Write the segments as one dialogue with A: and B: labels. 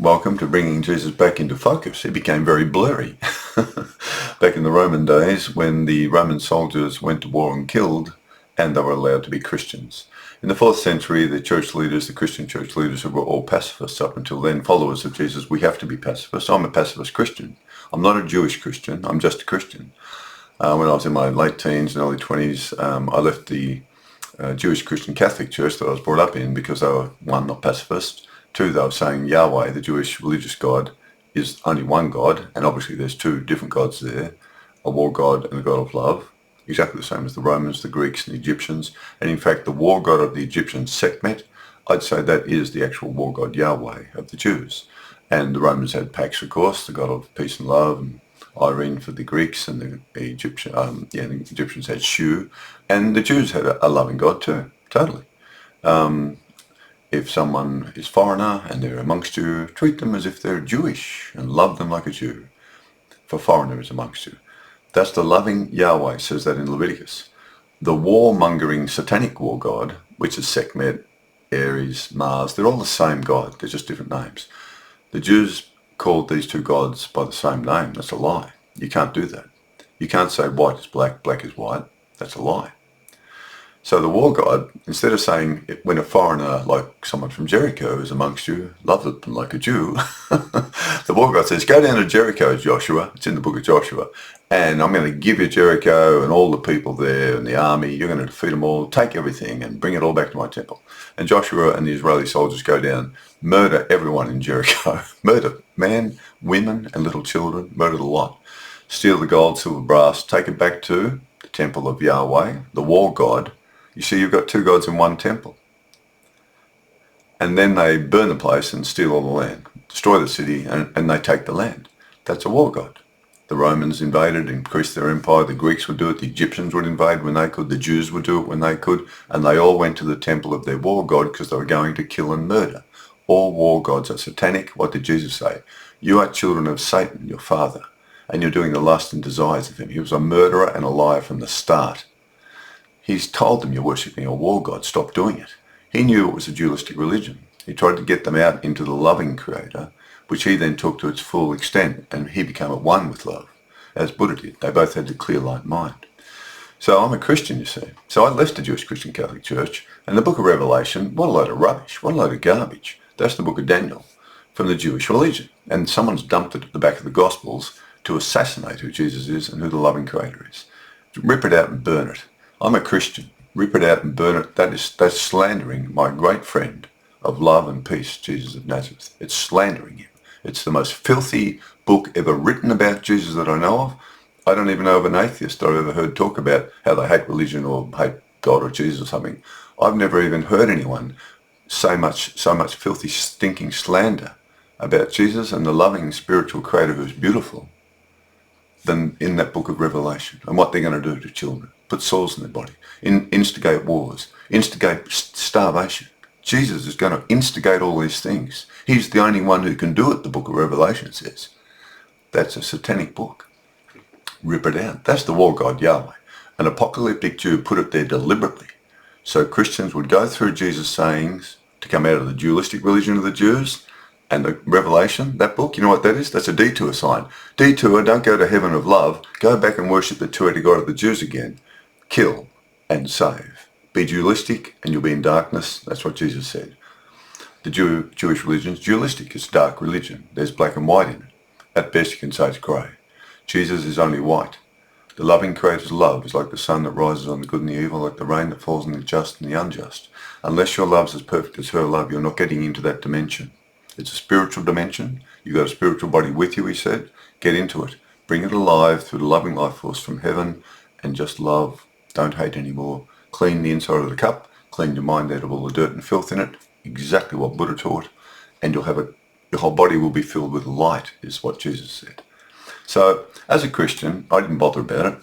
A: welcome to bringing Jesus back into focus. It became very blurry. Back in the Roman days, when the Roman soldiers went to war and killed, and they were allowed to be Christians. In the 4th century, the church leaders, the Christian church leaders, who were all pacifists up until then, followers of Jesus, we have to be pacifists. I'm a pacifist Christian. I'm not a Jewish Christian. I'm just a Christian. When I was in my late teens and early 20s, I left the Jewish Christian Catholic Church that I was brought up in because they were, one, not pacifist, two, they were saying Yahweh, the Jewish religious God, is only one God, and obviously there's two different gods there, a war god and a god of love, exactly the same as the Romans, the Greeks and the Egyptians. And in fact, the war god of the Egyptians, Sekhmet, I'd say that is the actual war god Yahweh of the Jews. And the Romans had Pax, of course, the god of peace and love, and Irene for the Greeks, and the Egyptians had Shu, and the Jews had a loving God too, totally. If someone is foreigner and they're amongst you, treat them as if they're Jewish and love them like a Jew, for foreigners amongst you. That's the loving Yahweh, says that in Leviticus. The warmongering satanic war god, which is Sekhmet, Ares, Mars, they're all the same God, they're just different names. The Jews called these two gods by the same name. That's a lie. You can't do that. You can't say white is black, black is white. That's a lie. So the war god, instead of saying when a foreigner like someone from Jericho is amongst you, love them like a Jew, the war god says, go down to Jericho, Joshua. It's in the book of Joshua. And I'm going to give you Jericho and all the people there and the army. You're going to defeat them all, take everything and bring it all back to my temple. And Joshua and the Israeli soldiers go down, murder everyone in Jericho. Murder men, women and little children, murder the lot. Steal the gold, silver, brass, take it back to the temple of Yahweh, the war god. You see, you've got two gods in one temple. And then they burn the place and steal all the land, destroy the city, and they take the land. That's a war god. The Romans invaded, increased their empire. The Greeks would do it. The Egyptians would invade when they could. The Jews would do it when they could. And they all went to the temple of their war god because they were going to kill and murder. All war gods are satanic. What did Jesus say? You are children of Satan, your father, and you're doing the lust and desires of him. He was a murderer and a liar from the start. He's told them you're worshipping a war god. Stop doing it. He knew it was a dualistic religion. He tried to get them out into the loving creator, which he then took to its full extent, and he became at one with love, as Buddha did. They both had the clear light mind. So I'm a Christian, you see. So I left the Jewish Christian Catholic Church, and the book of Revelation, what a load of rubbish, what a load of garbage. That's the book of Daniel from the Jewish religion. And someone's dumped it at the back of the Gospels to assassinate who Jesus is and who the loving creator is. Rip it out and burn it. I'm a Christian. Rip it out and burn it. That's slandering my great friend of love and peace, Jesus of Nazareth. It's slandering him. It's the most filthy book ever written about Jesus that I know of. I don't even know of an atheist I've ever heard talk about how they hate religion or hate God or Jesus or something. I've never even heard anyone say so much filthy, stinking slander about Jesus and the loving spiritual creator who's beautiful than in that book of Revelation and what they're going to do to children. Put sores in their body, instigate wars, instigate starvation. Jesus is going to instigate all these things. He's the only one who can do it, the book of Revelation says. That's a satanic book. Rip it out. That's the war god Yahweh. An apocalyptic Jew put it there deliberately. So Christians would go through Jesus' sayings to come out of the dualistic religion of the Jews and the Revelation, that book, you know what that is? That's a detour sign. Detour, don't go to heaven of love. Go back and worship the two-headed God of the Jews again. Kill and save. Be dualistic and you'll be in darkness. That's what Jesus said. The Jewish religion is dualistic. It's dark religion. There's black and white in it. At best you can say it's grey. Jesus is only white. The loving creator's love is like the sun that rises on the good and the evil, like the rain that falls on the just and the unjust. Unless your love's as perfect as her love, you're not getting into that dimension. It's a spiritual dimension. You've got a spiritual body with you, he said. Get into it. Bring it alive through the loving life force from heaven and just love. Don't hate anymore. Clean the inside of the cup. Clean your mind out of all the dirt and filth in it. Exactly what Buddha taught. And you'll have your whole body will be filled with light, is what Jesus said. So, as a Christian, I didn't bother about it.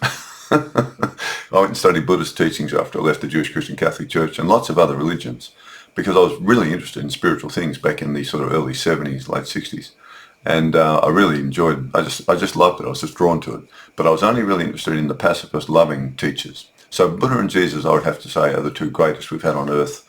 A: I went and studied Buddhist teachings after I left the Jewish Christian Catholic Church and lots of other religions because I was really interested in spiritual things back in the sort of early 70s, late 60s. And I really enjoyed, I just loved it. I was just drawn to it. But I was only really interested in the pacifist, loving teachers. So Buddha and Jesus, I would have to say, are the two greatest we've had on earth.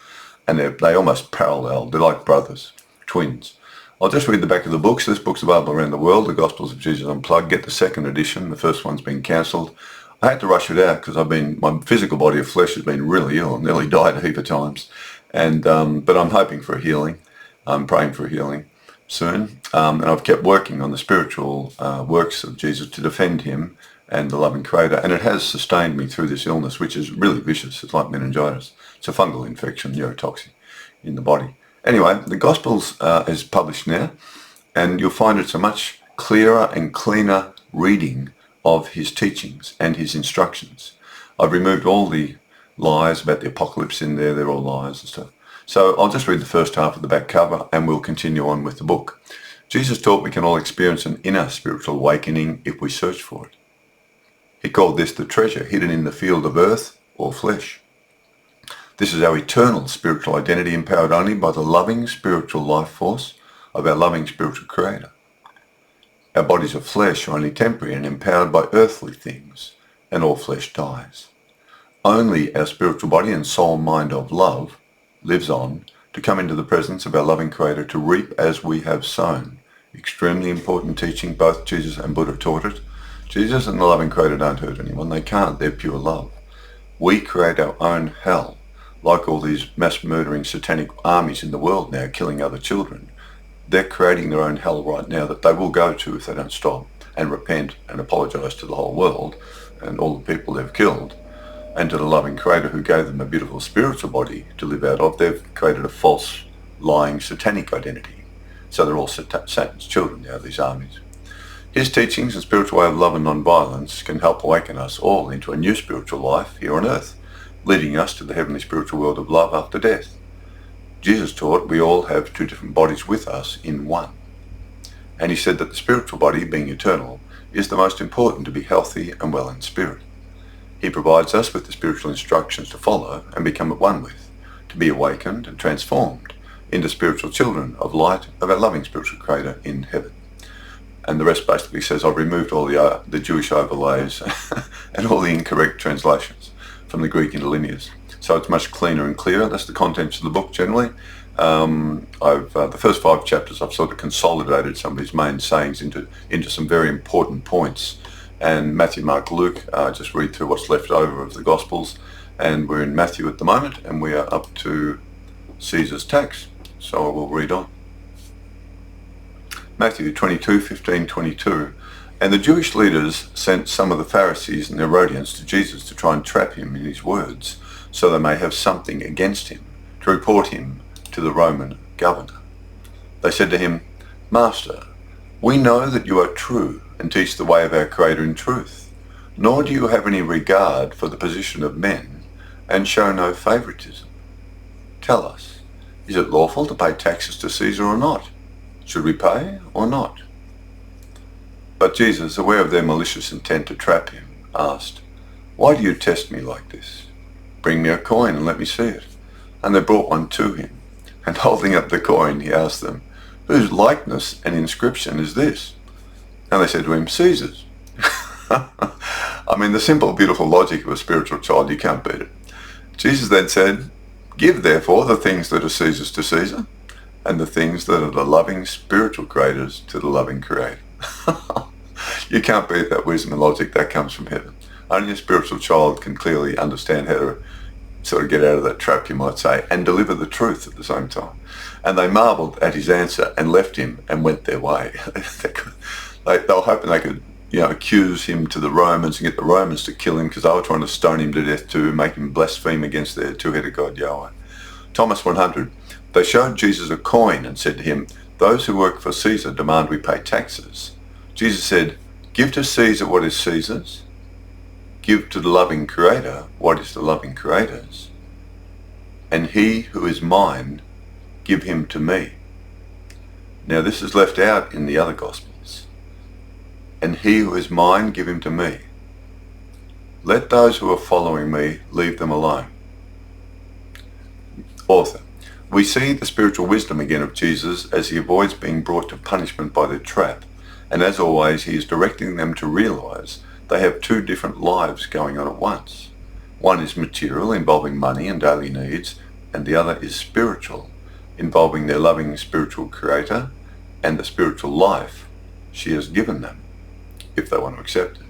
A: And they almost parallel. They're like brothers, twins. I'll just read the back of the books. This book's available around the world, the Gospels of Jesus Unplugged. Get the second edition. The first one's been cancelled. I had to rush it out because my physical body of flesh has been really ill. I nearly died a heap of times. But I'm hoping for a healing. I'm praying for a healing soon. And I've kept working on the spiritual works of Jesus to defend him and the loving Creator. And it has sustained me through this illness, which is really vicious. It's like meningitis. It's a fungal infection, neurotoxin in the body. Anyway, the Gospels is published now, and you'll find it's a much clearer and cleaner reading of his teachings and his instructions. I've removed all the lies about the apocalypse in there. They're all lies and stuff. So I'll just read the first half of the back cover and we'll continue on with the book. Jesus taught we can all experience an inner spiritual awakening if we search for it. He called this the treasure hidden in the field of earth or flesh. This is our eternal spiritual identity, empowered only by the loving spiritual life force of our loving spiritual Creator. Our bodies of flesh are only temporary and empowered by earthly things, and all flesh dies. Only our spiritual body and soul mind of love lives on to come into the presence of our loving Creator to reap as we have sown. Extremely important teaching. Both Jesus and Buddha taught it. Jesus and the loving Creator don't hurt anyone. They can't. They're pure love. We create our own hell. Like all these mass murdering satanic armies in the world now killing other children. They're creating their own hell right now that they will go to if they don't stop and repent and apologise to the whole world and all the people they've killed, and to the loving Creator who gave them a beautiful spiritual body to live out of. They've created a false, lying, satanic identity. So they're all Satan's children now, these armies. His teachings and spiritual way of love and non-violence can help awaken us all into a new spiritual life here on earth, leading us to the heavenly spiritual world of love after death. Jesus taught we all have two different bodies with us in one. And he said that the spiritual body, being eternal, is the most important to be healthy and well in spirit. He provides us with the spiritual instructions to follow and become at one with, to be awakened and transformed into spiritual children of light of our loving spiritual Creator in heaven. And the rest basically says I've removed all the Jewish overlays and all the incorrect translations from the Greek interlinears. So it's much cleaner and clearer. That's the contents of the book generally. The first 5 chapters I've sort of consolidated some of his main sayings into some very important points. And Matthew, Mark, Luke, just read through what's left over of the Gospels. And we're in Matthew at the moment, and we are up to Caesar's tax. So I will read on. Matthew 22:15-22. And the Jewish leaders sent some of the Pharisees and Herodians to Jesus to try and trap him in his words, so they may have something against him, to report him to the Roman governor. They said to him, Master, we know that you are true and teach the way of our Creator in truth, nor do you have any regard for the position of men, and show no favoritism. Tell us, is it lawful to pay taxes to Caesar or not? Should we pay or not? But Jesus, aware of their malicious intent to trap him, asked, Why do you test me like this? Bring me a coin and let me see it. And they brought one to him. And holding up the coin, he asked them, Whose likeness and inscription is this? And they said to him, Caesar's. I mean, the simple, beautiful logic of a spiritual child, you can't beat it. Jesus then said, Give therefore the things that are Caesar's to Caesar, and the things that are the loving spiritual creators to the loving Creator. You can't beat that wisdom and logic. That comes from heaven. Only a spiritual child can clearly understand how to sort of get out of that trap, you might say, and deliver the truth at the same time. And they marvelled at his answer and left him and went their way. They were hoping they could, accuse him to the Romans and get the Romans to kill him, because they were trying to stone him to death to make him blaspheme against their two-headed God Yahweh. Thomas 100. They showed Jesus a coin and said to him, Those who work for Caesar demand we pay taxes. Jesus said, Give to Caesar what is Caesar's. Give to the loving Creator what is the loving Creator's. And he who is mine, give him to me. Now this is left out in the other Gospels. And he who is mine, give him to me. Let those who are following me leave them alone. Author. We see the spiritual wisdom again of Jesus as he avoids being brought to punishment by their trap. And as always, he is directing them to realize they have two different lives going on at once. One is material, involving money and daily needs, and the other is spiritual, involving their loving spiritual Creator and the spiritual life she has given them, if they want to accept it.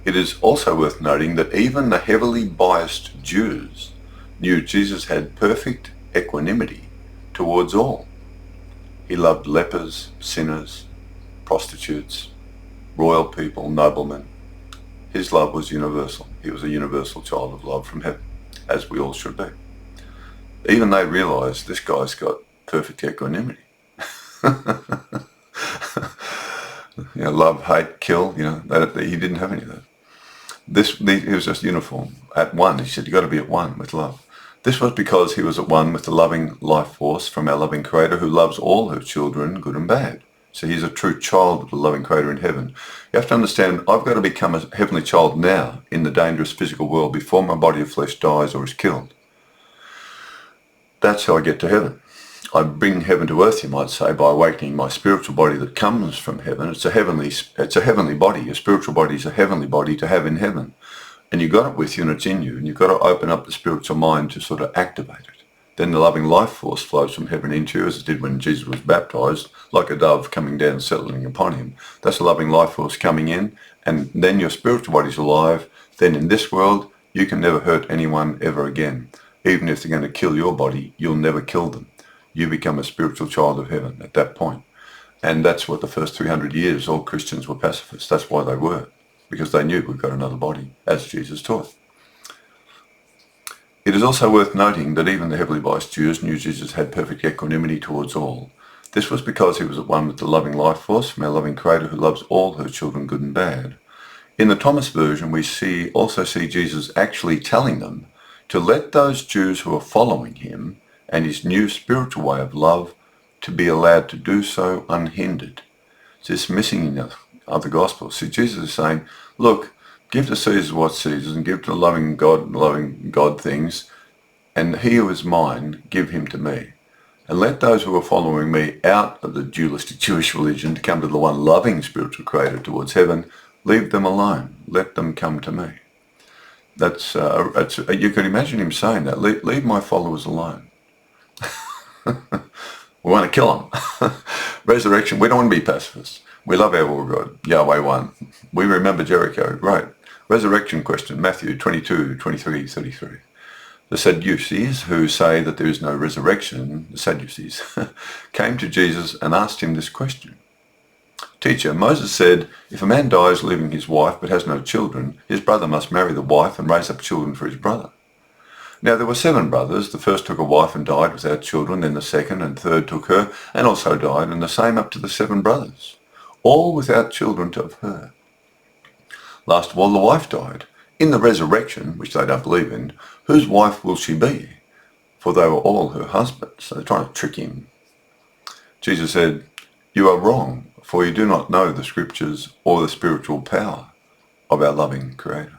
A: It is also worth noting that even the heavily biased Jews knew Jesus had perfect equanimity towards all. He loved lepers, sinners, prostitutes, royal people, noblemen. His love was universal. He was a universal child of love from heaven, as we all should be. Even they realized this guy's got perfect equanimity. Love, hate, kill, he didn't have any of that. He was just uniform, at one. He said, you've got to be at one with love. This was because he was at one with the loving life force from our loving Creator who loves all her children, good and bad. So he's a true child of the loving Creator in heaven. You have to understand, I've got to become a heavenly child now in the dangerous physical world before my body of flesh dies or is killed. That's how I get to heaven. I bring heaven to earth, you might say, by awakening my spiritual body that comes from heaven. It's a heavenly body. Your spiritual body is a heavenly body to have in heaven. And you've got it with you and it's in you. And you've got to open up the spiritual mind to sort of activate it. Then the loving life force flows from heaven into you, as it did when Jesus was baptized, like a dove coming down and settling upon him. That's the loving life force coming in. And then your spiritual body's alive. Then in this world, you can never hurt anyone ever again. Even if they're going to kill your body, you'll never kill them. You become a spiritual child of heaven at that point. And that's what the first 300 years all Christians were pacifists. That's why they were, because they knew we've got another body, as Jesus taught. It is also worth noting that even the heavily biased Jews knew Jesus had perfect equanimity towards all. This was because he was at one with the loving life force from our loving Creator who loves all her children, good and bad. In the Thomas version, we also see Jesus actually telling them to let those Jews who are following him and his new spiritual way of love to be allowed to do so unhindered. It's this missing in the other Gospels. See, Jesus is saying, look, give to Caesar what Caesar's and give to the loving God things, and he who is mine, give him to me. And let those who are following me out of the dualistic Jewish religion to come to the one loving spiritual Creator towards heaven, leave them alone. Let them come to me. You can imagine him saying that, leave my followers alone. We want to kill them. Resurrection, we don't want to be pacifists. We love our war God, Yahweh one. We remember Jericho, right. Resurrection question, Matthew 22, 23, 33. The Sadducees, who say that there is no resurrection, the Sadducees, came to Jesus and asked him this question. Teacher, Moses said, if a man dies leaving his wife but has no children, his brother must marry the wife and raise up children for his brother. Now there were 7 brothers. The first took a wife and died without children. Then the second and third took her and also died, and the same up to the 7 brothers, all without children of her. Last of all, the wife died. In the resurrection, which they don't believe in, whose wife will she be? For they were all her husbands. So they're trying to trick him. Jesus said, you are wrong, for you do not know the scriptures or the spiritual power of our loving Creator.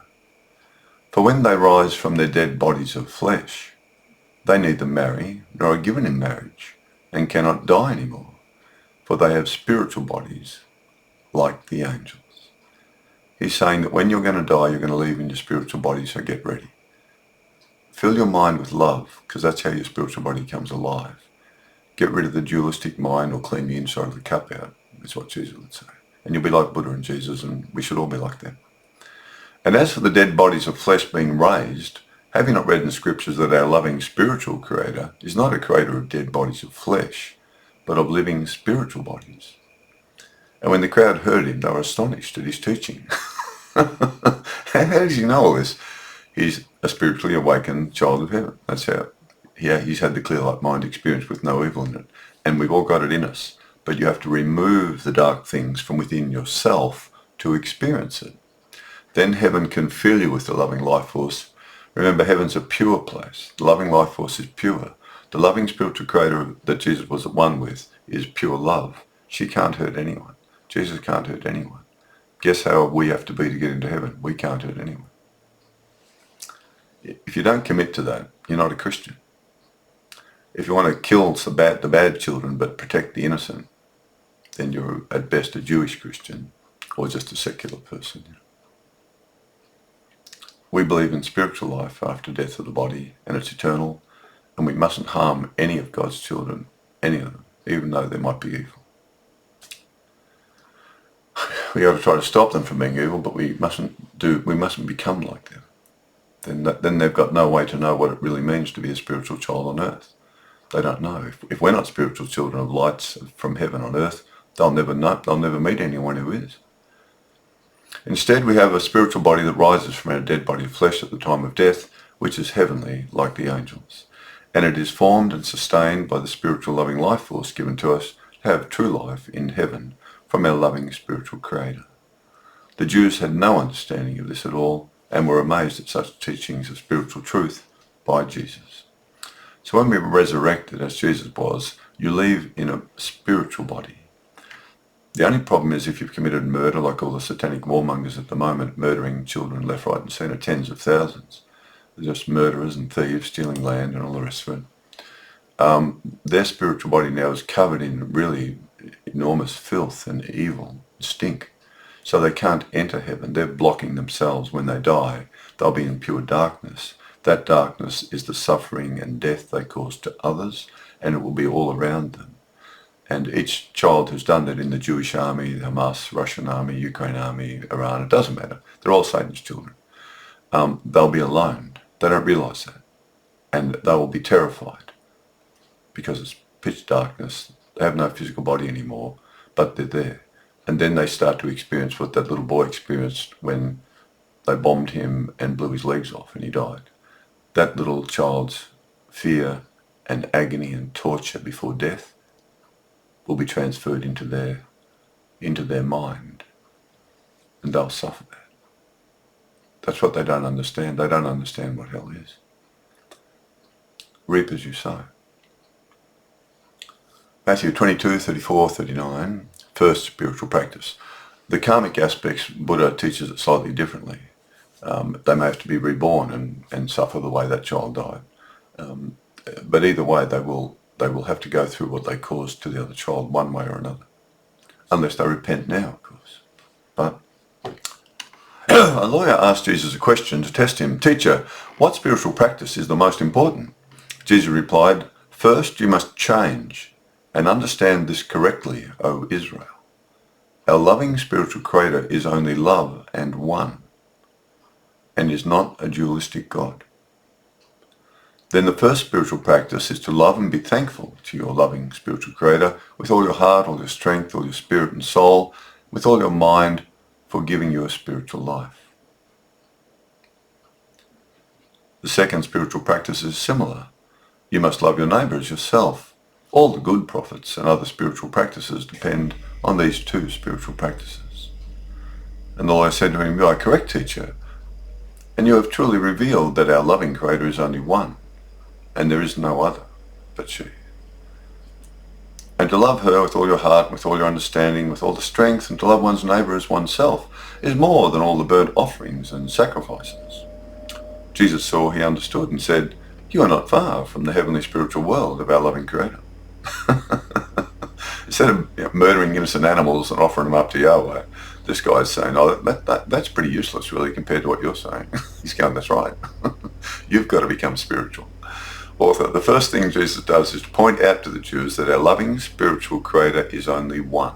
A: For when they rise from their dead bodies of flesh, they neither marry nor are given in marriage and cannot die anymore, for they have spiritual bodies like the angels. He's saying that when you're going to die, you're going to leave in your spiritual body, so get ready. Fill your mind with love, because that's how your spiritual body comes alive. Get rid of the dualistic mind or clean the inside of the cup out, is what Jesus would say. And you'll be like Buddha and Jesus, and we should all be like them. And as for the dead bodies of flesh being raised, have you not read in the scriptures that our loving spiritual Creator is not a creator of dead bodies of flesh, but of living spiritual bodies? And when the crowd heard him, they were astonished at his teaching. How does he know all this? He's a spiritually awakened child of heaven. That's how he's had the clear light mind experience with no evil in it. And we've all got it in us. But you have to remove the dark things from within yourself to experience it. Then heaven can fill you with the loving life force. Remember, heaven's a pure place. The loving life force is pure. The loving spiritual Creator that Jesus was at one with is pure love. She can't hurt anyone. Jesus can't hurt anyone. Guess how we have to be to get into heaven? We can't hurt anyone. If you don't commit to that, you're not a Christian. If you want to kill the bad children but protect the innocent, then you're at best a Jewish Christian or just a secular person. We believe in spiritual life after death of the body, and it's eternal, and we mustn't harm any of God's children, any of them, even though they might be evil. we ought to try to stop them from being evil, but we mustn't become like them. Then they've got no way to know what it really means to be a spiritual child on earth. They don't know. If we're not spiritual children of lights from heaven on earth, they'll never know. They'll never meet anyone who is. Instead, we have a spiritual body that rises from our dead body of flesh at the time of death, which is heavenly, like the angels. And it is formed and sustained by the spiritual loving life force given to us to have true life in heaven from our loving spiritual Creator. The Jews had no understanding of this at all and were amazed at such teachings of spiritual truth by Jesus. So when we were resurrected, as Jesus was, you leave in a spiritual body. The only problem is if you've committed murder, like all the satanic warmongers at the moment, murdering children left, right and centre, tens of thousands. They're just murderers and thieves, stealing land and all the rest of it. Their spiritual body now is covered in really enormous filth and evil, stink. So they can't enter heaven. They're blocking themselves. When they die, they'll be in pure darkness. That darkness is the suffering and death they cause to others, and it will be all around them. And each child who's done that in the Jewish army, the Hamas, Russian army, Ukraine army, Iran, it doesn't matter. They're all Satan's children. They'll be alone. They don't realise that. And they will be terrified because it's pitch darkness. They have no physical body anymore, but they're there. And then they start to experience what that little boy experienced when they bombed him and blew his legs off and he died. That little child's fear and agony and torture before death will be transferred into their mind, and they'll suffer that. That's what they don't understand. They don't understand what hell is. Reap as you sow. Matthew 22, 34, 39, first spiritual practice. The karmic aspects, Buddha teaches it slightly differently. They may have to be reborn and suffer the way that child died. But either way, they will have to go through what they caused to the other child one way or another. Unless they repent now, of course. But a lawyer asked Jesus a question to test him. Teacher, what spiritual practice is the most important? Jesus replied, first you must change and understand this correctly, O Israel. Our loving spiritual Creator is only love and one, and is not a dualistic God. Then the first spiritual practice is to love and be thankful to your loving spiritual Creator with all your heart, all your strength, all your spirit and soul, with all your mind, for giving you a spiritual life. The second spiritual practice is similar. You must love your neighbour as yourself. All the good prophets and other spiritual practices depend on these two spiritual practices. And the lawyer said to him, you are correct, teacher, and you have truly revealed that our loving Creator is only one, and there is no other but she. And to love her with all your heart, with all your understanding, with all the strength, and to love one's neighbour as oneself is more than all the burnt offerings and sacrifices. Jesus saw, he understood, and said, you are not far from the heavenly spiritual world of our loving Creator. Instead of murdering innocent animals and offering them up to Yahweh, this guy's saying, oh, that's pretty useless really compared to what you're saying. He's going, that's right. You've got to become spiritual. Author, the first thing Jesus does is to point out to the Jews that our loving spiritual Creator is only one,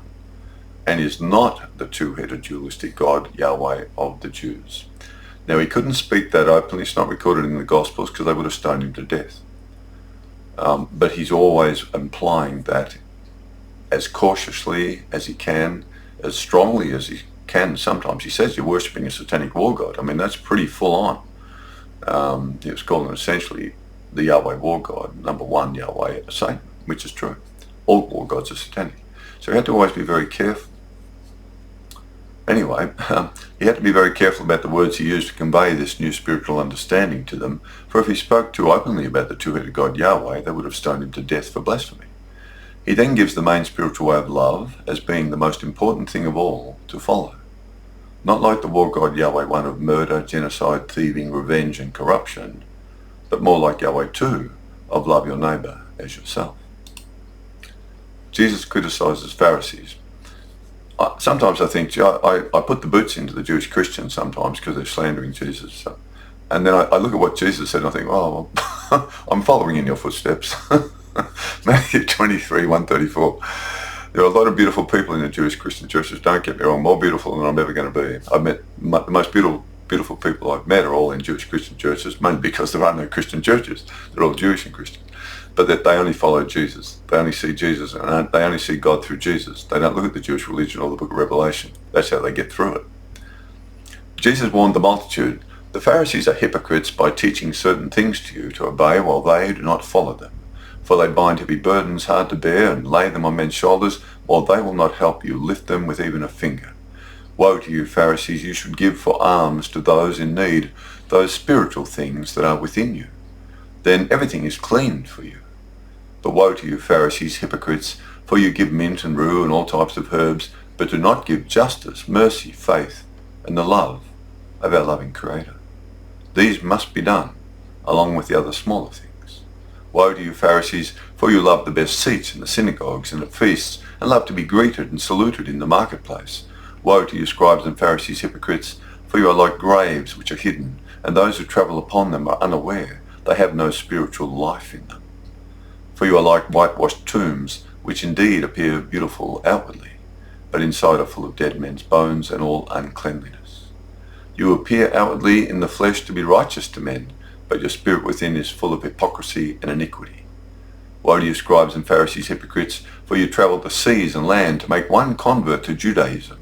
A: and is not the two-headed dualistic God, Yahweh, of the Jews. Now, he couldn't speak that openly. It's not recorded in the Gospels because they would have stoned him to death. But he's always implying that as cautiously as he can, as strongly as he can sometimes. He says you're worshipping a satanic war god. I mean, that's pretty full on. He was calling essentially the Yahweh war god, number one Yahweh, Satan, which is true. All war gods are satanic. So he had to always be very careful. Anyway, he had to be very careful about the words he used to convey this new spiritual understanding to them, for if he spoke too openly about the two-headed God Yahweh, they would have stoned him to death for blasphemy. He then gives the main spiritual way of love as being the most important thing of all to follow. Not like the war god Yahweh one of murder, genocide, thieving, revenge and corruption, but more like Yahweh too, of love your neighbour as yourself. Jesus criticizes Pharisees. Sometimes I think, I put the boots into the Jewish Christians sometimes because they're slandering Jesus. So, and then I look at what Jesus said and I think, oh, well, I'm following in your footsteps. Matthew 23, 134. There are a lot of beautiful people in the Jewish Christian churches, don't get me wrong, more beautiful than I'm ever going to be. I've met the most beautiful people I've met are all in Jewish Christian churches, mainly because there are no Christian churches. They're all Jewish and Christian. But that they only follow Jesus. They only see Jesus, and they only see God through Jesus. They don't look at the Jewish religion or the book of Revelation. That's how they get through it. Jesus warned the multitude, "The Pharisees are hypocrites by teaching certain things to you to obey while they do not follow them. For they bind heavy burdens hard to bear and lay them on men's shoulders, while they will not help you lift them with even a finger. Woe to you, Pharisees, you should give for alms to those in need, those spiritual things that are within you. Then everything is clean for you. But woe to you, Pharisees, hypocrites, for you give mint and rue and all types of herbs, but do not give justice, mercy, faith, and the love of our loving Creator. These must be done, along with the other smaller things. Woe to you, Pharisees, for you love the best seats in the synagogues and at feasts, and love to be greeted and saluted in the marketplace. Woe to you, scribes and Pharisees, hypocrites, for you are like graves which are hidden, and those who travel upon them are unaware. They have no spiritual life in them. For you are like whitewashed tombs, which indeed appear beautiful outwardly, but inside are full of dead men's bones and all uncleanliness. You appear outwardly in the flesh to be righteous to men, but your spirit within is full of hypocrisy and iniquity. Woe to you, scribes and Pharisees, hypocrites, for you travel the seas and land to make one convert to Judaism,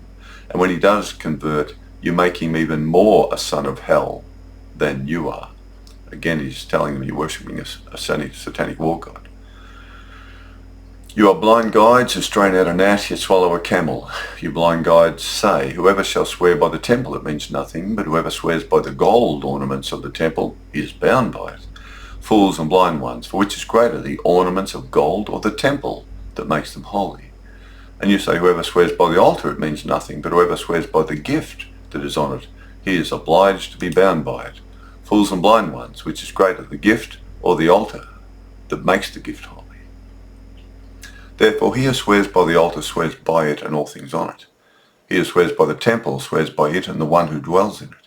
A: and when he does convert, you make him even more a son of hell than you are." Again, he's telling them you're worshipping a satanic war god. "You are blind guides who strain out a gnat, yet swallow a camel. You blind guides say, whoever shall swear by the temple, it means nothing, but whoever swears by the gold ornaments of the temple is bound by it. Fools and blind ones, for which is greater, the ornaments of gold or the temple that makes them holy? And you say, whoever swears by the altar, it means nothing, but whoever swears by the gift that is on it, he is obliged to be bound by it. Fools and blind ones, which is greater, the gift or the altar that makes the gift holy? Therefore he who swears by the altar swears by it and all things on it. He who swears by the temple swears by it and the one who dwells in it.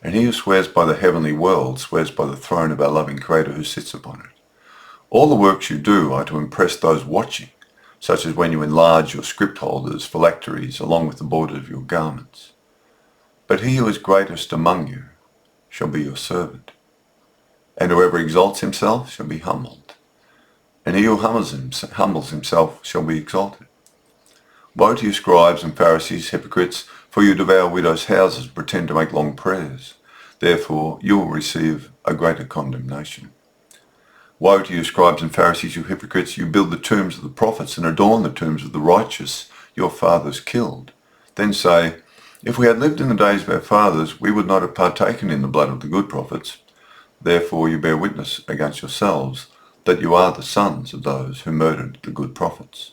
A: And he who swears by the heavenly world swears by the throne of our loving Creator who sits upon it. All the works you do are to impress those watching, such as when you enlarge your script holders, phylacteries, along with the borders of your garments. But he who is greatest among you shall be your servant. And whoever exalts himself shall be humbled, and he who humbles himself shall be exalted. Woe to you, scribes and Pharisees, hypocrites, for you devour widows' houses, pretend to make long prayers. Therefore you will receive a greater condemnation. Woe to you, scribes and Pharisees, you hypocrites, you build the tombs of the prophets and adorn the tombs of the righteous your fathers killed. Then say, if we had lived in the days of our fathers, we would not have partaken in the blood of the good prophets. Therefore you bear witness against yourselves that you are the sons of those who murdered the good prophets.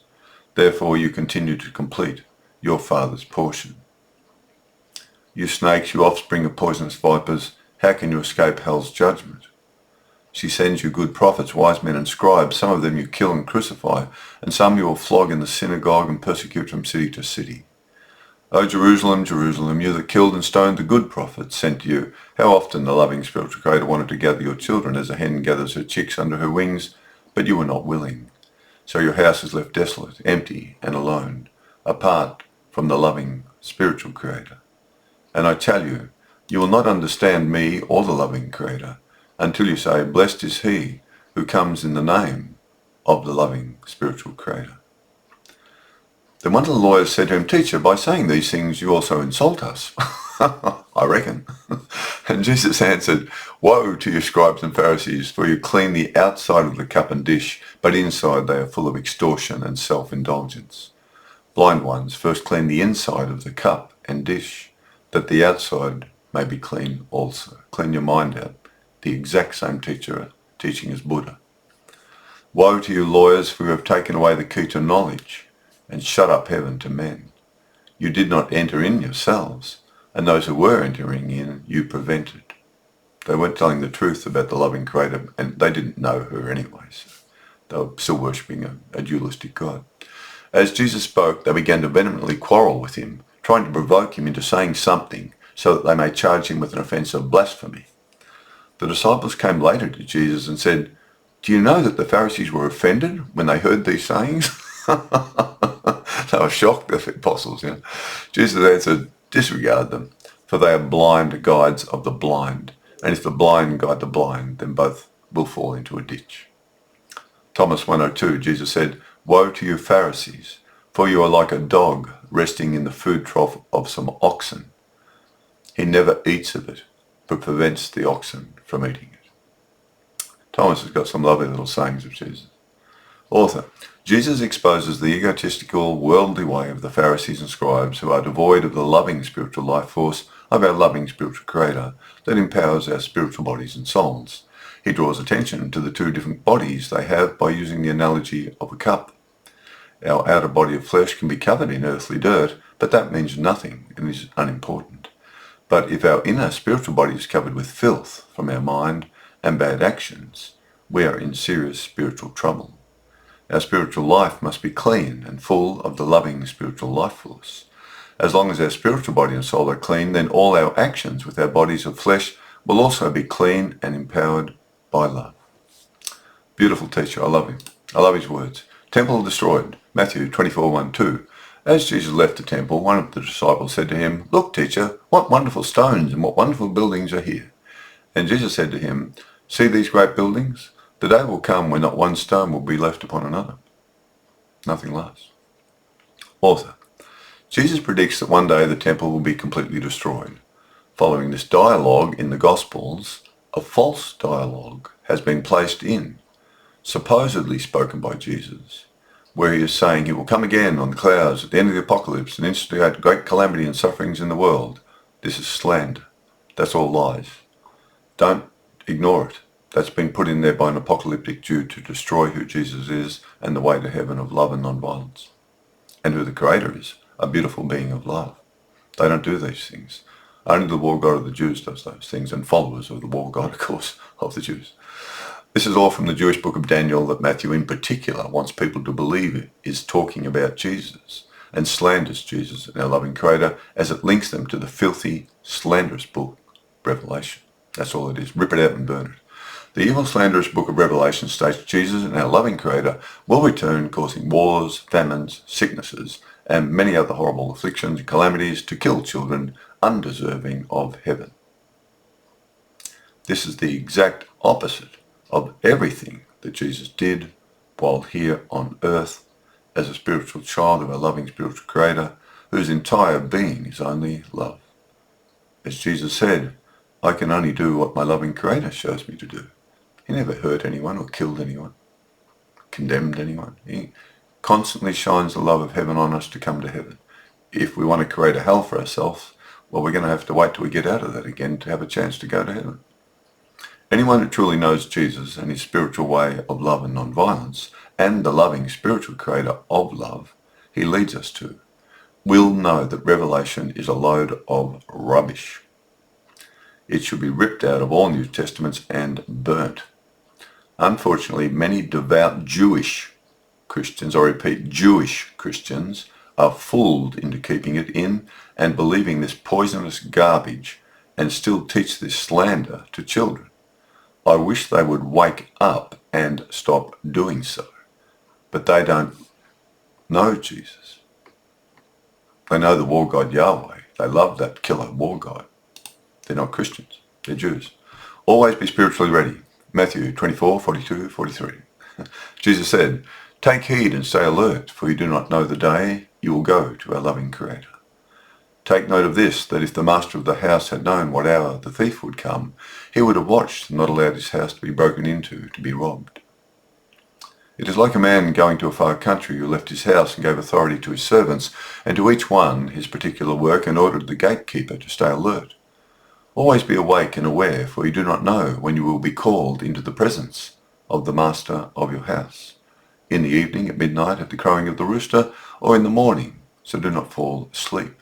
A: Therefore you continue to complete your father's portion. You snakes, you offspring of poisonous vipers, how can you escape hell's judgment? She sends you good prophets, wise men and scribes. Some of them you kill and crucify, and some you will flog in the synagogue and persecute from city to city. O Jerusalem, Jerusalem, you that killed and stoned the good prophets sent to you, how often the loving spiritual Creator wanted to gather your children as a hen gathers her chicks under her wings, but you were not willing. So your house is left desolate, empty and alone, apart from the loving spiritual Creator. And I tell you, you will not understand me or the loving Creator until you say, blessed is he who comes in the name of the loving spiritual Creator. Then one of the lawyers said to him, Teacher, by saying these things you also insult us. I reckon. And Jesus answered, Woe to you, scribes and Pharisees, for you clean the outside of the cup and dish, but inside they are full of extortion and self-indulgence. Blind ones, first clean the inside of the cup and dish, that the outside may be clean also. Clean your mind out. The exact same teaching as Buddha. Woe to you, lawyers, for you have taken away the key to knowledge and shut up heaven to men. You did not enter in yourselves, and those who were entering in you prevented. They weren't telling the truth about the loving Creator, and they didn't know her anyway, so they were still worshipping a dualistic God. As Jesus spoke, they began to vehemently quarrel with him, trying to provoke him into saying something so that they may charge him with an offence of blasphemy. The disciples came later to Jesus and said, Do you know that the Pharisees were offended when they heard these sayings? of shocked at the apostles. Jesus answered, disregard them, for they are blind guides of the blind. And if the blind guide the blind, then both will fall into a ditch. Thomas 1:02, Jesus said, woe to you Pharisees, for you are like a dog resting in the food trough of some oxen. He never eats of it, but prevents the oxen from eating it. Thomas has got some lovely little sayings of Jesus. Author, Jesus exposes the egotistical, worldly way of the Pharisees and scribes who are devoid of the loving spiritual life force of our loving spiritual creator that empowers our spiritual bodies and souls. He draws attention to the two different bodies they have by using the analogy of a cup. Our outer body of flesh can be covered in earthly dirt, but that means nothing and is unimportant. But if our inner spiritual body is covered with filth from our mind and bad actions, we are in serious spiritual trouble. Our spiritual life must be clean and full of the loving spiritual life force. As long as our spiritual body and soul are clean, then all our actions with our bodies of flesh will also be clean and empowered by love. Beautiful teacher, I love him. I love his words. Temple destroyed, Matthew 24:1-2. As Jesus left the temple, one of the disciples said to him, look, teacher, what wonderful stones and what wonderful buildings are here. And Jesus said to him, see these great buildings? The day will come when not one stone will be left upon another. Nothing lasts. Author, Jesus predicts that one day the temple will be completely destroyed. Following this dialogue in the Gospels, a false dialogue has been placed in, supposedly spoken by Jesus, where he is saying he will come again on the clouds at the end of the apocalypse and instigate great calamity and sufferings in the world. This is slander. That's all lies. Don't ignore it. That's been put in there by an apocalyptic Jew to destroy who Jesus is and the way to heaven of love and non-violence. And who the Creator is, a beautiful being of love. They don't do these things. Only the war god of the Jews does those things, and followers of the war god, of course, of the Jews. This is all from the Jewish book of Daniel that Matthew in particular wants people to believe is talking about Jesus and slanders Jesus and our loving Creator as it links them to the filthy, slanderous book, Revelation. That's all it is. Rip it out and burn it. The evil, slanderous book of Revelation states Jesus and our loving Creator will return, causing wars, famines, sicknesses, and many other horrible afflictions and calamities to kill children undeserving of heaven. This is the exact opposite of everything that Jesus did while here on earth as a spiritual child of our loving spiritual Creator, whose entire being is only love. As Jesus said, I can only do what my loving Creator shows me to do. He never hurt anyone or killed anyone, condemned anyone. He constantly shines the love of heaven on us to come to heaven. If we want to create a hell for ourselves, well, we're going to have to wait till we get out of that again to have a chance to go to heaven. Anyone who truly knows Jesus and his spiritual way of love and non-violence, and the loving spiritual Creator of love he leads us to, will know that Revelation is a load of rubbish. It should be ripped out of all New Testaments and burnt. Unfortunately, many devout Jewish Christians, I repeat, Jewish Christians, are fooled into keeping it in and believing this poisonous garbage and still teach this slander to children. I wish they would wake up and stop doing so. But they don't know Jesus. They know the war god Yahweh. They love that killer war god. They're not Christians. They're Jews. Always be spiritually ready. Matthew 24:42-43. Jesus said, take heed and stay alert, for you do not know the day you will go to our loving Creator. Take note of this, that if the master of the house had known what hour the thief would come, he would have watched and not allowed his house to be broken into, to be robbed. It is like a man going to a far country who left his house and gave authority to his servants, and to each one his particular work, and ordered the gatekeeper to stay alert. Always be awake and aware, for you do not know when you will be called into the presence of the master of your house. In the evening, at midnight, at the crowing of the rooster, or in the morning, so do not fall asleep.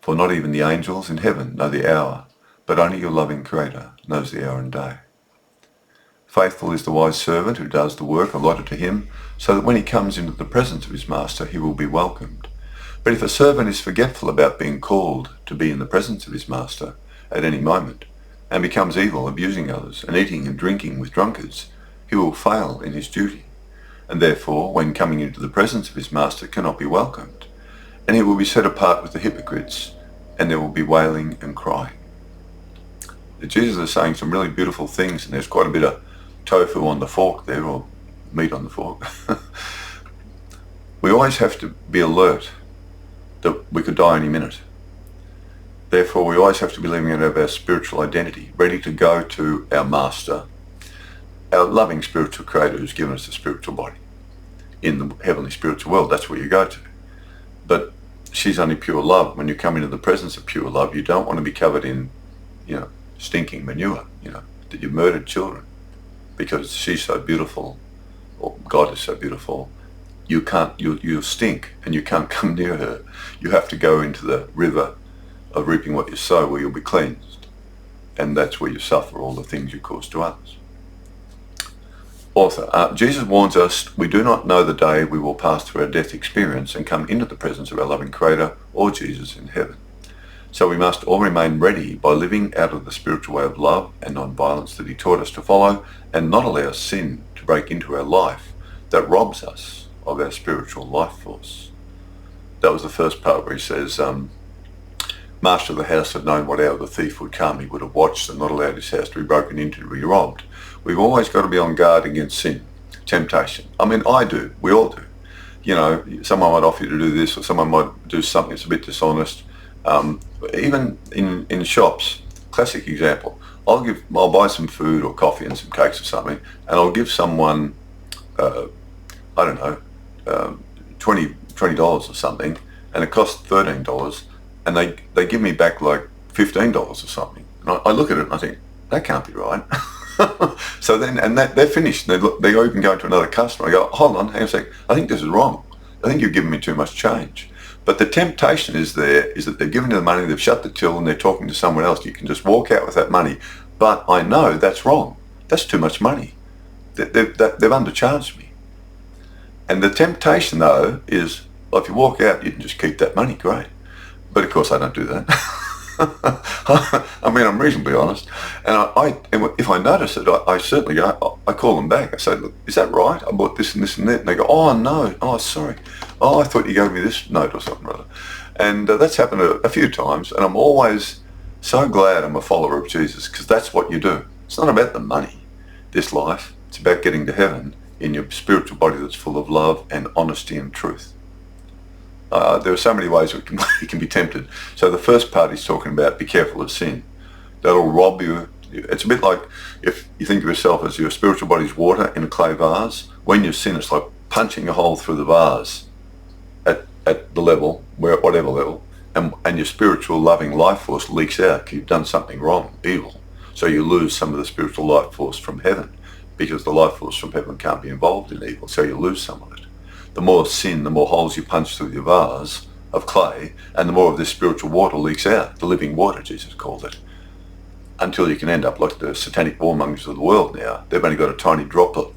A: For not even the angels in heaven know the hour, but only your loving Creator knows the hour and day. Faithful is the wise servant who does the work allotted to him, so that when he comes into the presence of his master, he will be welcomed. But if a servant is forgetful about being called to be in the presence of his master at any moment, and becomes evil, abusing others, and eating and drinking with drunkards, he will fail in his duty, and therefore, when coming into the presence of his master, cannot be welcomed. and he will be set apart with the hypocrites, and there will be wailing and crying. Jesus is saying some really beautiful things, and there's quite a bit of tofu on the fork there, or meat on the fork. We always have to be alert that we could die any minute. Therefore, we always have to be living out of our spiritual identity, ready to go to our Master, our loving spiritual Creator who's given us a spiritual body. In the heavenly spiritual world, that's where you go to. But she's only pure love. When you come into the presence of pure love, you don't want to be covered in, stinking manure, that you've murdered children because she's so beautiful, or God is so beautiful. You stink and you can't come near her. You have to go into the river of reaping what you sow, where you'll be cleansed. And that's where you suffer all the things you cause to others. Author, Jesus warns us, we do not know the day we will pass through our death experience and come into the presence of our loving Creator or Jesus in heaven. So we must all remain ready by living out of the spiritual way of love and non-violence that he taught us to follow, and not allow sin to break into our life that robs us of our spiritual life force. That was the first part where he says, Master of the house had known what hour the thief would come. He would have watched and not allowed his house to be broken into, to be robbed. We've always got to be on guard against sin, temptation. I mean, I do. We all do. Someone might offer you to do this, or someone might do something that's a bit dishonest. Even in shops, classic example. I'll buy some food or coffee and some cakes or something, and I'll give someone, $20 or something, and it costs $13, and they give me back like $15 or something. And I look at it and I think, that can't be right. So then, and they're finished. They even go to another customer. I go, hold on, hang on a sec. I think this is wrong. I think you've given me too much change. But the temptation is that they've given you the money, they've shut the till, and they're talking to someone else. You can just walk out with that money. But I know that's wrong. That's too much money. They've undercharged me. And the temptation, though, is, well, if you walk out, you can just keep that money. Great. But, of course, I don't do that. I mean, I'm reasonably honest. And if I notice it, I certainly go, I call them back. I say, look, is that right? I bought this and this and that. And they go, oh, no. Oh, sorry. Oh, I thought you gave me this note or something or other. And that's happened a few times. And I'm always so glad I'm a follower of Jesus, because that's what you do. It's not about the money, this life. It's about getting to heaven in your spiritual body that's full of love and honesty and truth. There are so many ways we can be tempted. So the first part he's talking about, be careful of sin. That'll rob you. It's a bit like if you think of yourself as your spiritual body's water in a clay vase. When you sin, it's like punching a hole through the vase at the level, whatever level, and your spiritual loving life force leaks out because you've done something wrong, evil. So you lose some of the spiritual life force from heaven, because the life force from heaven can't be involved in evil, so you lose some of it. The more sin, the more holes you punch through your vase of clay, and the more of this spiritual water leaks out, the living water, Jesus called it, until you can end up like the satanic warmongers of the world now. They've only got a tiny droplet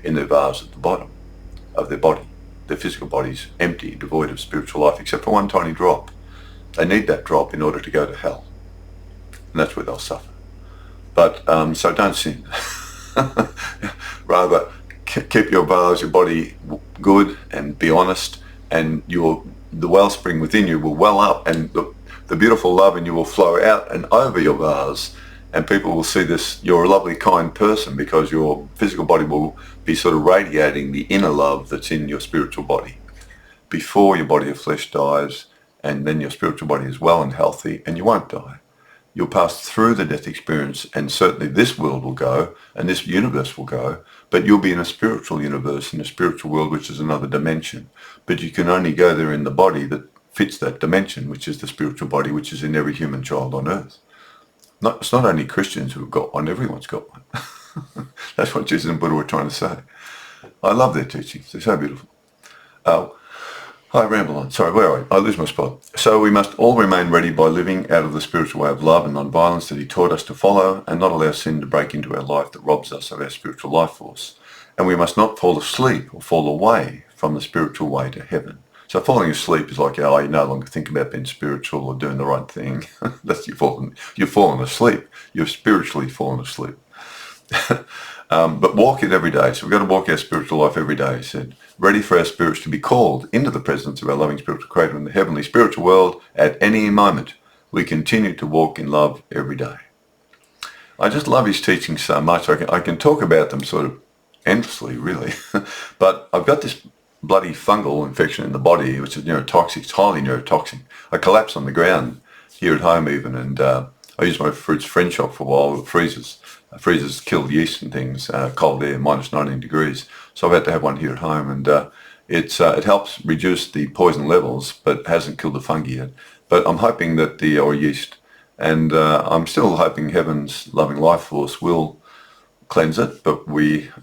A: in their vase at the bottom of their body. Their physical body's empty, devoid of spiritual life, except for one tiny drop. They need that drop in order to go to hell. And that's where they'll suffer. But, so don't sin. Rather, keep your vase, your body good, and be honest, and the wellspring within you will well up, and the beautiful love in you will flow out and over your vase, and people will see this, you're a lovely, kind person, because your physical body will be sort of radiating the inner love that's in your spiritual body before your body of flesh dies, and then your spiritual body is well and healthy, and you won't die. You'll pass through the death experience, and certainly this world will go, and this universe will go, but you'll be in a spiritual universe, in a spiritual world, which is another dimension. But you can only go there in the body that fits that dimension, which is the spiritual body, which is in every human child on earth. It's not only Christians who have got one, everyone's got one. That's what Jesus and Buddha were trying to say. I love their teachings. They're so beautiful. I ramble on. Sorry, where are I? I lose my spot. So we must all remain ready by living out of the spiritual way of love and non-violence that he taught us to follow, and not allow sin to break into our life that robs us of our spiritual life force. And we must not fall asleep or fall away from the spiritual way to heaven. So falling asleep is like, you no longer think about being spiritual or doing the right thing. That's you've fallen asleep. You've spiritually fallen asleep. But walk it every day. So we've got to walk our spiritual life every day, he said, ready for our spirits to be called into the presence of our loving spiritual creator in the heavenly spiritual world at any moment. We continue to walk in love every day. I just love his teachings so much. I can talk about them sort of endlessly, really. But I've got this bloody fungal infection in the body, which is neurotoxic. It's highly neurotoxic. I collapsed on the ground here at home even, and I used my fruits friend shop for a while with freezers. Freezers kill yeast and things, cold air, minus 19 degrees. So I've had to have one here at home, and it helps reduce the poison levels, but hasn't killed the fungi yet. But I'm hoping that or yeast, and I'm still hoping heaven's loving life force will cleanse it, but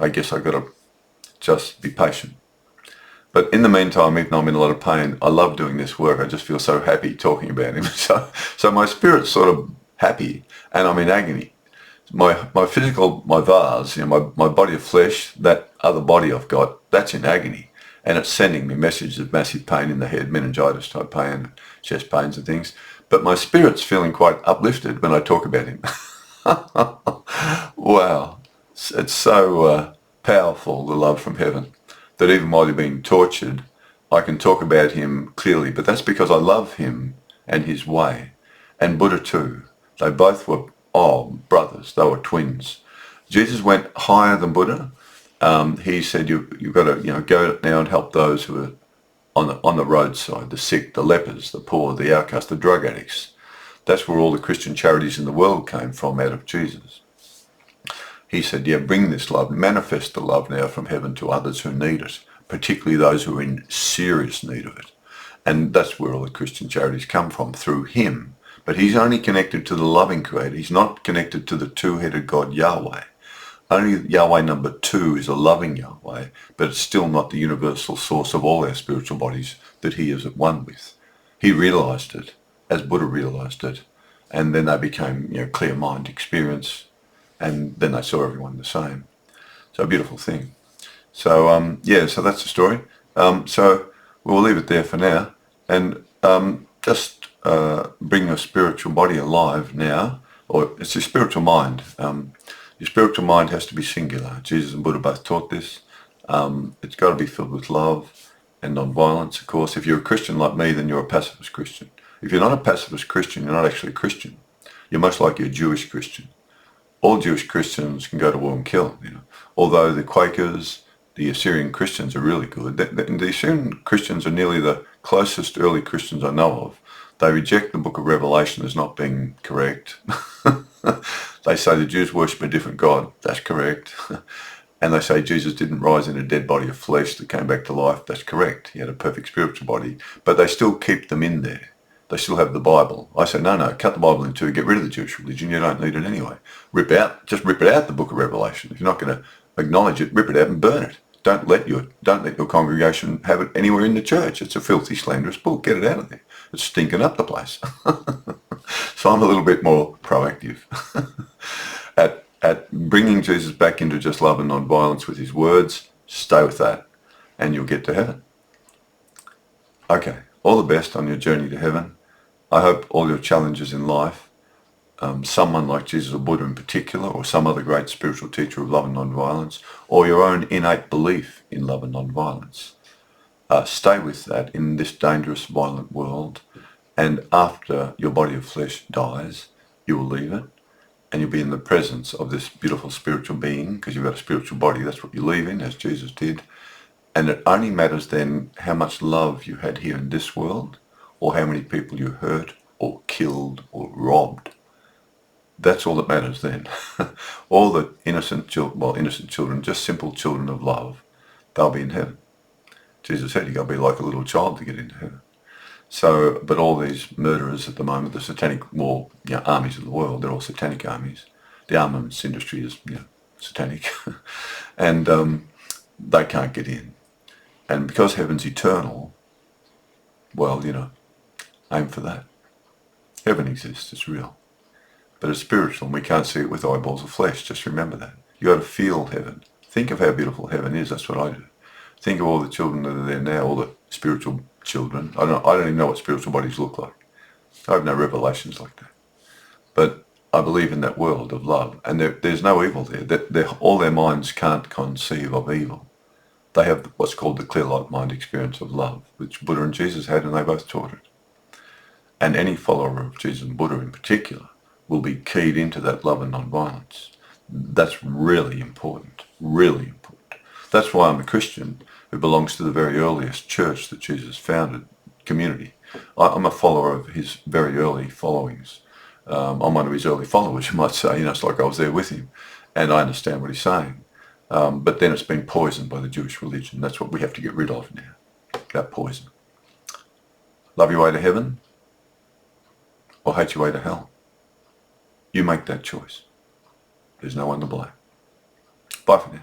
A: I guess I've got to just be patient. But in the meantime, even though I'm in a lot of pain, I love doing this work. I just feel so happy talking about him. So my spirit's sort of happy, and I'm in agony. My physical, my vase, my body of flesh, that other body I've got, that's in agony. And it's sending me messages of massive pain in the head, meningitis type pain, chest pains and things. But my spirit's feeling quite uplifted when I talk about him. Wow. It's so powerful, the love from heaven, that even while you're being tortured, I can talk about him clearly. But that's because I love him and his way. And Buddha too. They both were brothers. They were twins. Jesus went higher than Buddha. He said, you've got to go now and help those who are on the roadside, the sick, the lepers, the poor, the outcasts, the drug addicts. That's where all the Christian charities in the world came from, out of Jesus. He said, bring this love, manifest the love now from heaven to others who need it, particularly those who are in serious need of it. And that's where all the Christian charities come from, through him. But he's only connected to the loving creator. He's not connected to the two-headed God Yahweh. Only Yahweh number 2 is a loving Yahweh, but it's still not the universal source of all our spiritual bodies that he is at one with. He realized it, as Buddha realized it, and then they became clear mind experience, and then they saw everyone the same. So a beautiful thing. So so that's the story. So we'll leave it there for now, and just bring your spiritual body alive now, or it's your spiritual mind. Your spiritual mind has to be singular. Jesus and Buddha both taught this. It's got to be filled with love and non-violence, of course. If you're a Christian like me, then you're a pacifist Christian. If you're not a pacifist Christian, you're not actually a Christian. You're most likely a Jewish Christian. All Jewish Christians can go to war and kill. Although the Quakers, the Assyrian Christians are really good. The Assyrian Christians are nearly the closest early Christians I know of. They reject the book of Revelation as not being correct. They say the Jews worship a different God. That's correct. And they say Jesus didn't rise in a dead body of flesh that came back to life. That's correct. He had a perfect spiritual body. But they still keep them in there. They still have the Bible. I say, no, cut the Bible in two. Get rid of the Jewish religion. You don't need it anyway. Just rip it out, the book of Revelation. If you're not going to acknowledge it, rip it out and burn it. Don't let your congregation have it anywhere in the church. It's a filthy, slanderous book. Get it out of there. It's stinking up the place. So I'm a little bit more proactive at bringing Jesus back into just love and non-violence with his words. Stay with that, and you'll get to heaven. Okay, all the best on your journey to heaven. I hope all your challenges in life, someone like Jesus or Buddha in particular, or some other great spiritual teacher of love and non-violence, or your own innate belief in love and non-violence, stay with that in this dangerous, violent world. And after your body of flesh dies, you will leave it, and you'll be in the presence of this beautiful spiritual being, because you've got a spiritual body. That's what you leave in, as Jesus did. And it only matters then how much love you had here in this world, or how many people you hurt, or killed, or robbed. That's all that matters then. All the innocent children, just simple children of love, they'll be in heaven. Jesus said you've got to be like a little child to get into heaven. So, but all these murderers at the moment, the satanic armies of the world, they're all satanic armies. The armaments industry is satanic. And they can't get in. And because heaven's eternal, well, aim for that. Heaven exists, it's real. But it's spiritual, and we can't see it with eyeballs of flesh. Just remember that. You got to feel heaven. Think of how beautiful heaven is. That's what I do. Think of all the children that are there now, all the spiritual children. I don't even know what spiritual bodies look like. I have no revelations like that. But I believe in that world of love, and there's no evil there. All their minds can't conceive of evil. They have what's called the clear light mind experience of love, which Buddha and Jesus had, and they both taught it. And any follower of Jesus and Buddha in particular will be keyed into that love and non-violence. That's really important, really important. That's why I'm a Christian who belongs to the very earliest church that Jesus founded, community. I'm a follower of his very early followings. I'm one of his early followers, you might say. It's like I was there with him, and I understand what he's saying. But then it's been poisoned by the Jewish religion. That's what we have to get rid of now, that poison. Love your way to heaven or hate your way to hell. You make that choice. There's no one to blame. Bye for now.